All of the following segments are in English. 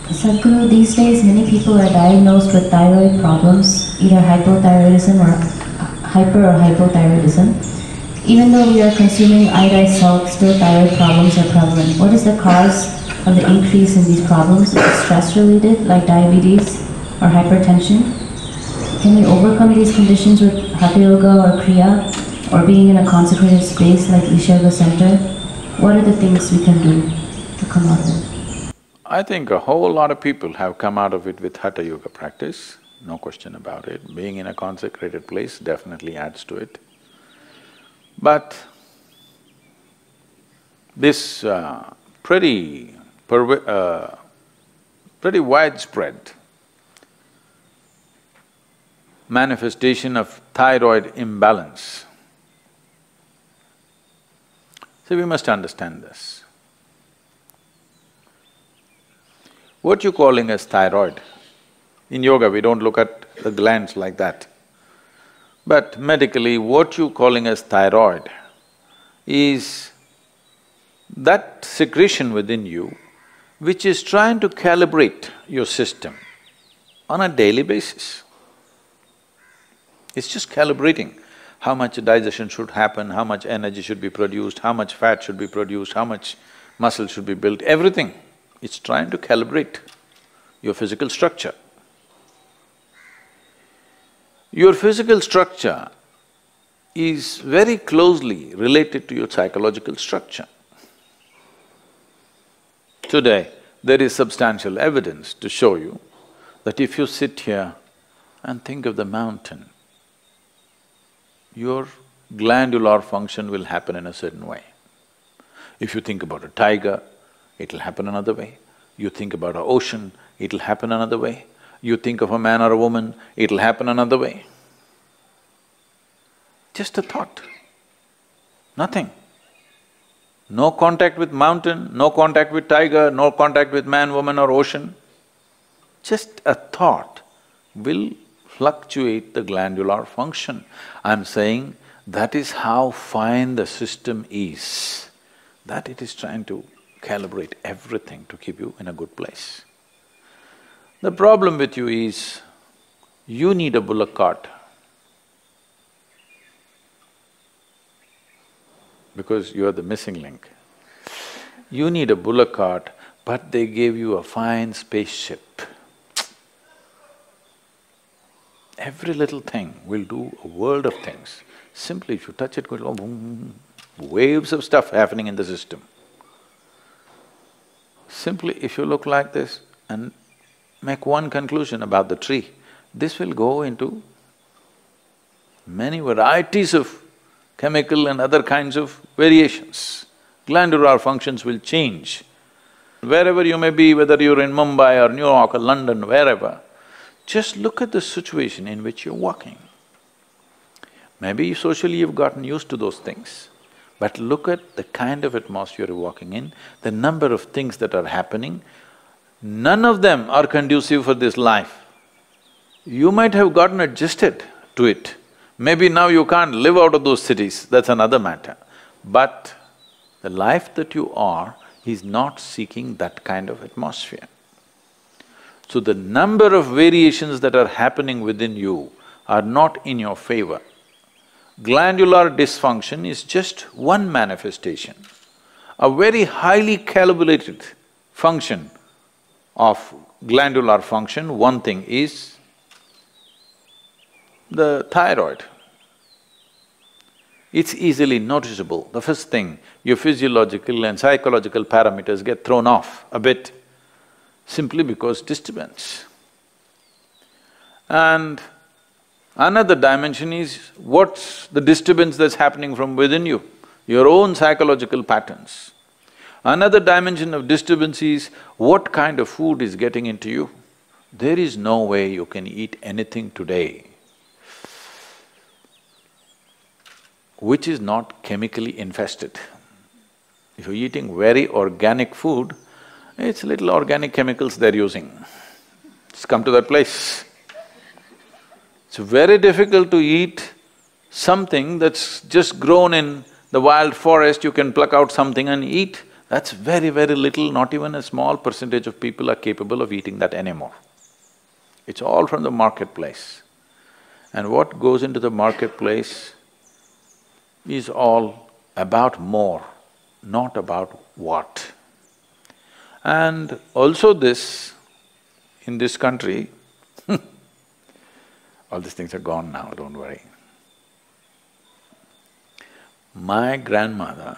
Sadhguru, these days many people are diagnosed with thyroid problems, either hypothyroidism or hyper or hypothyroidism. Even though we are consuming iodized salt, still thyroid problems are prevalent. What is the cause of the increase in these problems? Is it stress-related, like diabetes or hypertension? Can we overcome these conditions with Hatha Yoga or Kriya, or being in a consecrated space like Isha Yoga Center? What are the things we can do to come out of it? I think a whole lot of people have come out of it with Hatha Yoga practice, no question about it. Being in a consecrated place definitely adds to it. But this pretty widespread manifestation of thyroid imbalance. So we must understand this. What you're calling as thyroid, in yoga we don't look at the glands like that. But medically, what you're calling as thyroid is that secretion within you which is trying to calibrate your system on a daily basis. It's just calibrating how much digestion should happen, how much energy should be produced, how much fat should be produced, how much muscle should be built, everything. It's trying to calibrate your physical structure. Your physical structure is very closely related to your psychological structure. Today, there is substantial evidence to show you that if you sit here and think of the mountain, your glandular function will happen in a certain way. If you think about a tiger, it'll happen another way. You think about an ocean, it'll happen another way. You think of a man or a woman, it'll happen another way. Just a thought, nothing. No contact with mountain, no contact with tiger, no contact with man, woman or ocean. Just a thought will fluctuate the glandular function. I'm saying that is how fine the system is, that it is trying to calibrate everything to keep you in a good place. The problem with you is, you need a bullock cart because you are the missing link. You need a bullock cart, but they gave you a fine spaceship. Every little thing will do a world of things. Simply if you touch it, go boom, waves of stuff happening in the system. Simply if you look like this and make one conclusion about the tree, this will go into many varieties of chemical and other kinds of variations. Glandular functions will change. Wherever you may be, whether you're in Mumbai or New York or London, wherever, just look at the situation in which you're walking. Maybe socially you've gotten used to those things, but look at the kind of atmosphere you're walking in, the number of things that are happening, none of them are conducive for this life. You might have gotten adjusted to it. Maybe now you can't live out of those cities, that's another matter. But the life that you are is not seeking that kind of atmosphere. So the number of variations that are happening within you are not in your favor. Glandular dysfunction is just one manifestation. A very highly calibrated function of glandular function, one thing is the thyroid. It's easily noticeable. The first thing, your physiological and psychological parameters get thrown off a bit simply because disturbance. And another dimension is what's the disturbance that's happening from within you, your own psychological patterns. Another dimension of disturbance is what kind of food is getting into you. There is no way you can eat anything today which is not chemically infested. If you're eating very organic food, it's little organic chemicals they're using. It's come to that place. It's very difficult to eat something that's just grown in the wild forest, you can pluck out something and eat. That's very, very little, not even a small percentage of people are capable of eating that anymore. It's all from the marketplace. And what goes into the marketplace is all about more, not about what. And also this, in this country, all these things are gone now, don't worry. My grandmother,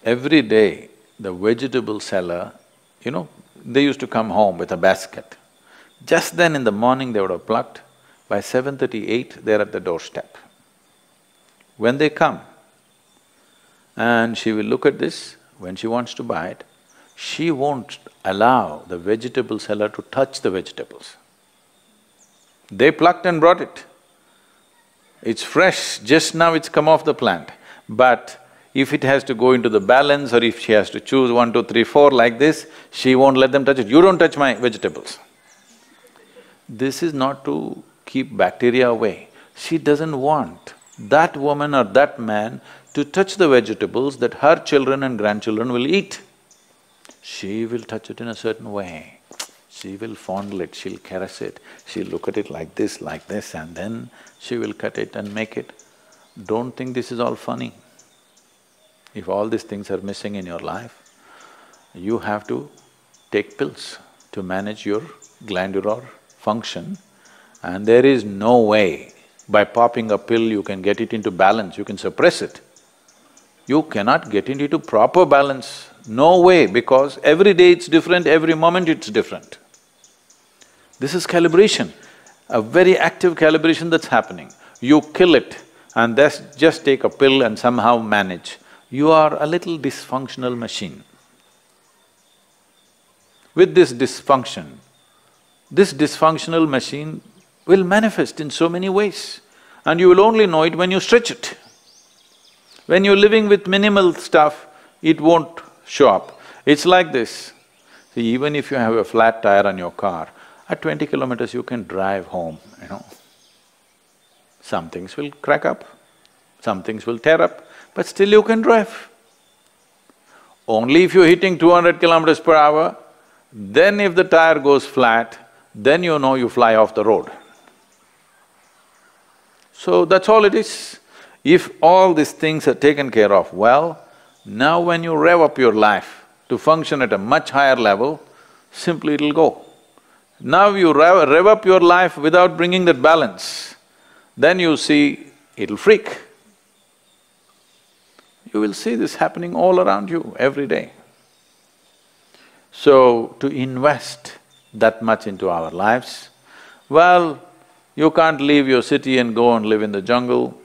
every day the vegetable seller, they used to come home with a basket. Just then in the morning they would have plucked, by 7:38 they're at the doorstep. When they come, and she will look at this, when she wants to buy it, she won't allow the vegetable seller to touch the vegetables. They plucked and brought it. It's fresh, just now it's come off the plant. But if it has to go into the balance or if she has to choose 1, 2, 3, 4 like this, she won't let them touch it. You don't touch my vegetables. This is not to keep bacteria away. She doesn't want that woman or that man to touch the vegetables that her children and grandchildren will eat. She will touch it in a certain way. She will fondle it, she'll caress it, she'll look at it like this, and then she will cut it and make it. Don't think this is all funny. If all these things are missing in your life, you have to take pills to manage your glandular function, and there is no way by popping a pill you can get it into balance, you can suppress it. You cannot get it into proper balance, no way, because every day it's different, every moment it's different. This is calibration, a very active calibration that's happening. You kill it and just take a pill and somehow manage. You are a little dysfunctional machine. With this dysfunctional machine will manifest in so many ways, and you will only know it when you stretch it. When you're living with minimal stuff, it won't show up. It's like this. See, even if you have a flat tire on your car, at 20 kilometers you can drive home, Some things will crack up, some things will tear up, but still you can drive. Only if you're hitting 200 kilometers per hour, then if the tire goes flat, then you know you fly off the road. So that's all it is. If all these things are taken care of, well, now when you rev up your life to function at a much higher level, simply it'll go. Now you rev up your life without bringing that balance, then you see it'll freak. You will see this happening all around you every day. So, to invest that much into our lives, well, you can't leave your city and go and live in the jungle.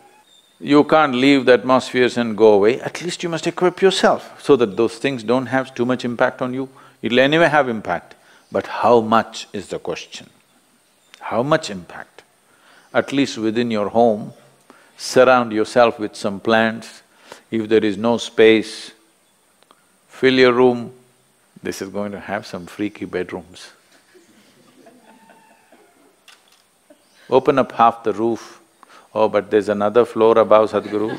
You can't leave the atmospheres and go away. At least you must equip yourself so that those things don't have too much impact on you. It'll anyway have impact, but how much is the question? How much impact? At least within your home, surround yourself with some plants. If there is no space, fill your room. This is going to have some freaky bedrooms. Open up half the roof. Oh, but there's another floor above, Sadhguru.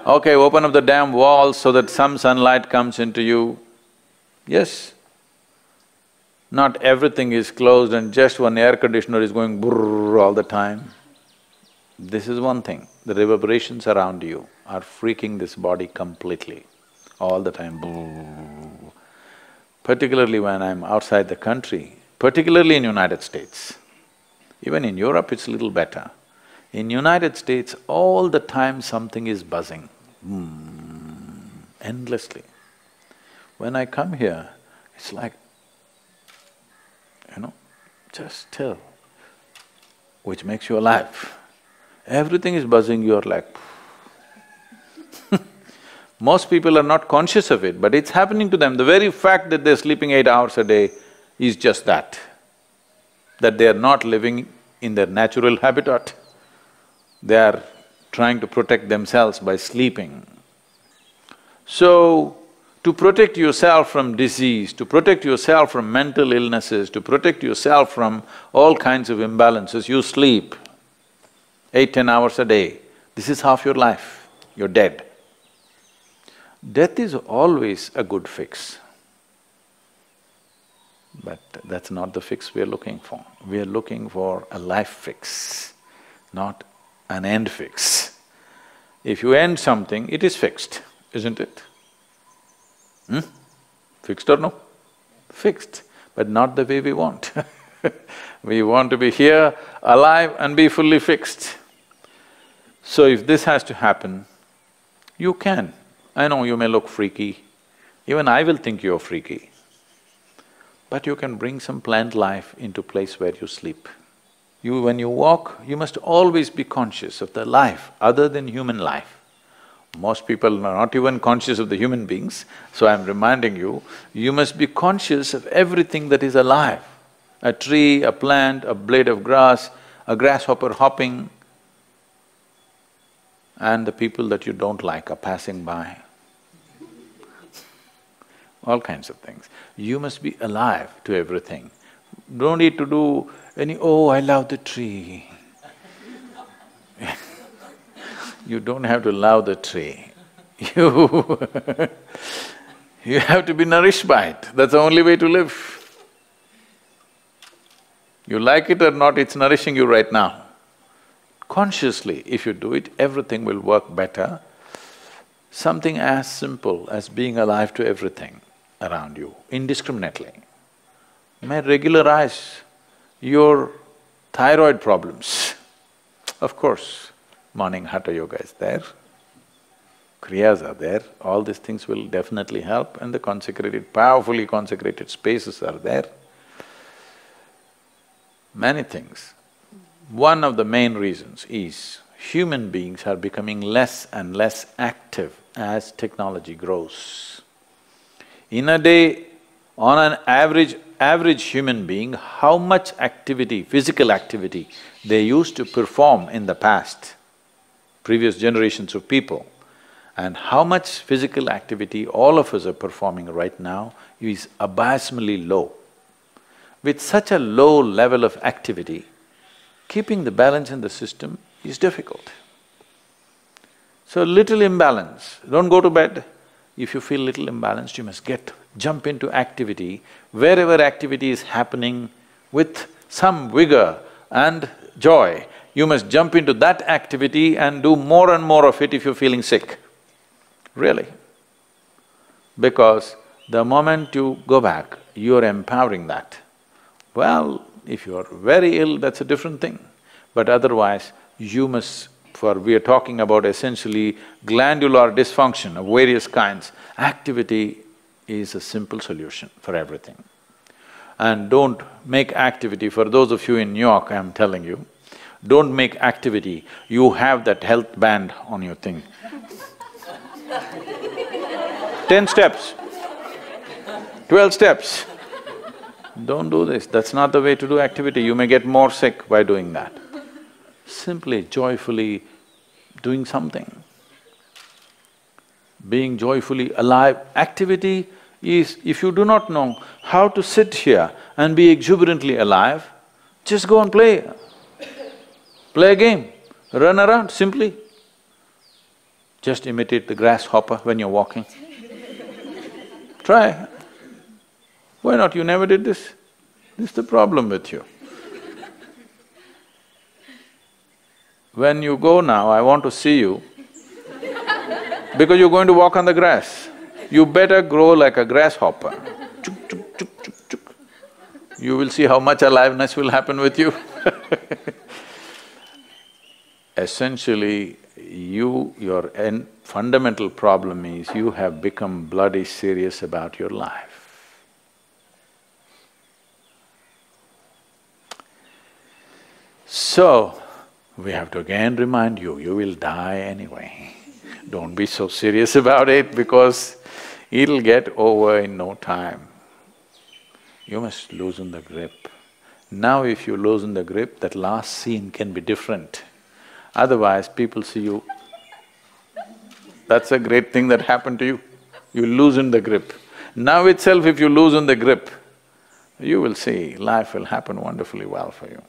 Okay, open up the damn walls so that some sunlight comes into you. Yes. Not everything is closed and just one air conditioner is going brrrr all the time. This is one thing, the reverberations around you are freaking this body completely, all the time, brrrr. Particularly when I'm outside the country, particularly in United States. Even in Europe it's a little better. In United States, all the time something is buzzing, endlessly. When I come here, it's like, just still, which makes you alive. Everything is buzzing, you're like Most people are not conscious of it, but it's happening to them. The very fact that they're sleeping 8 hours a day is just that they are not living in their natural habitat. They are trying to protect themselves by sleeping. So, to protect yourself from disease, to protect yourself from mental illnesses, to protect yourself from all kinds of imbalances, you sleep 8, 10 hours a day. This is half your life, you're dead. Death is always a good fix. But that's not the fix we are looking for. We are looking for a life fix, not an end fix. If you end something, it is fixed, isn't it? Fixed or no? Fixed, but not the way we want. We want to be here, alive and be fully fixed. So if this has to happen, you can. I know you may look freaky, even I will think you're freaky. But you can bring some plant life into place where you sleep. When you walk, you must always be conscious of the life other than human life. Most people are not even conscious of the human beings, so I'm reminding you, you must be conscious of everything that is alive. A tree, a plant, a blade of grass, a grasshopper hopping, and the people that you don't like are passing by. All kinds of things. You must be alive to everything. Don't need to do any, oh, I love the tree. You don't have to love the tree. You have to be nourished by it. That's the only way to live. You like it or not, it's nourishing you right now. Consciously, if you do it, everything will work better. Something as simple as being alive to everything around you, indiscriminately, may regularize your thyroid problems. Of course, morning hatha yoga is there, kriyas are there, all these things will definitely help, and the consecrated, powerfully consecrated spaces are there. Many things. One of the main reasons is human beings are becoming less and less active as technology grows. In a day, on an average human being, how much activity, physical activity they used to perform in the past, previous generations of people, and how much physical activity all of us are performing right now is abysmally low. With such a low level of activity, keeping the balance in the system is difficult. So little imbalance, don't go to bed. If you feel little imbalanced, you must jump into activity. Wherever activity is happening with some vigor and joy, you must jump into that activity and do more and more of it if you're feeling sick. Really. Because the moment you go back, you're empowering that. Well, if you're very ill, that's a different thing. But otherwise, you must… we are talking about essentially glandular dysfunction of various kinds. Activity is a simple solution for everything. And don't make activity, for those of you in New York, I'm telling you, don't make activity, you have that health band on your thing. 10 steps, 12 steps. Don't do this, that's not the way to do activity, you may get more sick by doing that. Simply, joyfully doing something. Being joyfully alive. Activity is, if you do not know how to sit here and be exuberantly alive, just go and play. Play a game, run around simply. Just imitate the grasshopper when you're walking. Try. Why not? You never did this? This is the problem with you. When you go now, I want to see you because you're going to walk on the grass. You better grow like a grasshopper. Chuk, chuk, chuk, chuk, chuk. You will see how much aliveness will happen with you. Essentially, your fundamental problem is you have become bloody serious about your life. So, we have to again remind you, you will die anyway. Don't be so serious about it because it'll get over in no time. You must loosen the grip. Now if you loosen the grip, that last scene can be different. Otherwise, people see you, that's a great thing that happened to you. You loosen the grip. Now itself if you loosen the grip, you will see life will happen wonderfully well for you.